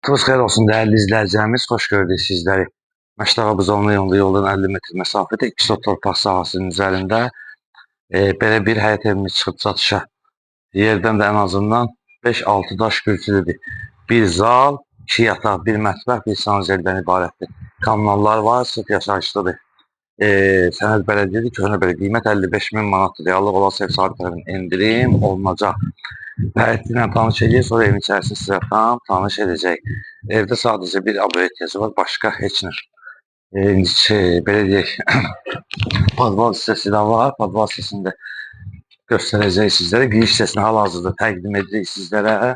Vaxtınız xeyir olsun değerli izləyicilərimiz, xoş gördük sizləri. Məştaqa Buzovna yoldan 50 metr məsafədə 2 sot torpaq sahəsinin üzərində belə bir həyət evimiz çıxıb çatışa. Yerdən də ən azından 5-6 daş gürcülüdür. Bir zal, 2 yataq, bir mətbəx, bir sanuzəldən ibarətdir. Kommunallar var, sıf yaşayışlıdır. Sənəd bələdiyyədir, köhnə belə qiymət 55.000 manatdır. Reallıq olarsa ev sahibi tərəfindən endirim olunacaq. Həyəti ilə tanış edəcək, sonra evin içərisini sizə tam tanış edəcək. Evdə sadəcə bir abone ehtiyacı var, başqa heç nə. Belə deyək, podval hissəsi də var, podval hissəsini də göstərəcək sizlərə. Giriş hissəsini hal-hazırda təqdim edəcək sizlərə.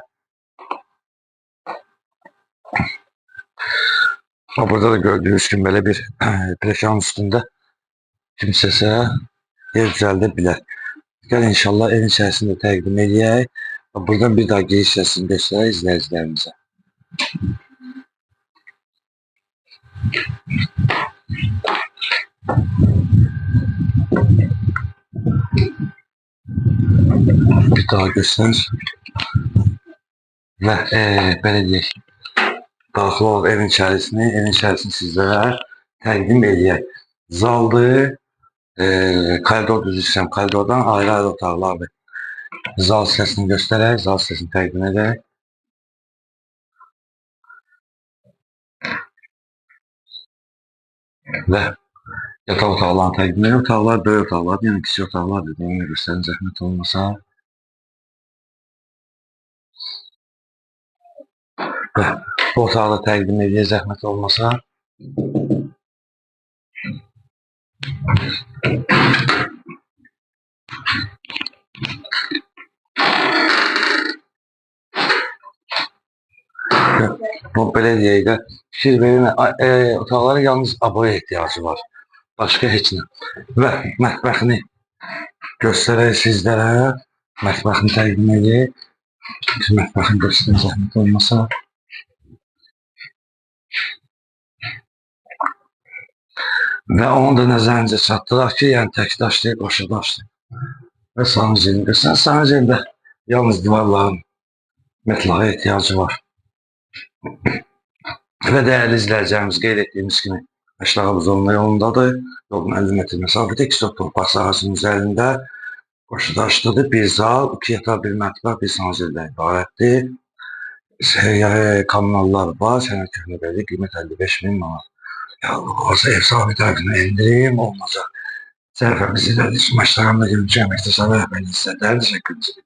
Burada da gördüyünüz kimi belə bir plekanın üstündə kimsəsə ev düzəldə bilər. Gəl inşallah evin içərisində təqdim edək. Buradan bir daha giriş hissəsini göstərək izləyicilərimizə. Bir daha göstər. Və belə deyək, daxil olub evin içərisini sizlərə təqdim edək. Zaldır, koridor düz istəyəm, koridordan ayrı-ayrı otaqlardır. Zal hissəsini göstərək, zal hissəsini təqdim edək. Və yataq otaqlarını təqdim edək. Otaqlar böyük otaqlardır, yəni kiçik otaqlardır. Onu göstərin, zəhmət olmasa. Və bu otağı da təqdim edək, zəhmət olmasa. Bu belə deyək də, fikir verin, otaqlara yalnız aboya ehtiyacı var. Başqa heç nə. Və mətbəxini göstərək sizlərə. Mətbəxini təqdim edək. Mətbəxini göstərin, zəhmət olmasa. Və onu da nəzərinizə çatdıraq ki, yəni tək daşdır, qoşa daşdır. Və sanuzelini göstərin. Sanuzeldə yalnız divarların metlağa ehtiyacı var. Və dəyərli izləyicilərimiz, qeyd etdiyimiz kimi Məştaqa Buzovna yolundadır. Yolun 50 metr məsafədə 2 sot torpaq sahəsinin üzərində qoşu daşlıdır. Bir zal, 2 yataq, bir mətbəx, bir sanuzeldən ibarətdir. Kommunallar var, sənəd köhnə bəlli, qiymət 55.000 manat. Olsa ev sahibi tərəfindən endirim olunacaq. Sərfəmiz izlədik. Məştaqamda görüntü əməkdaşları rəhbərliyi sizə təşəkkür edirəm.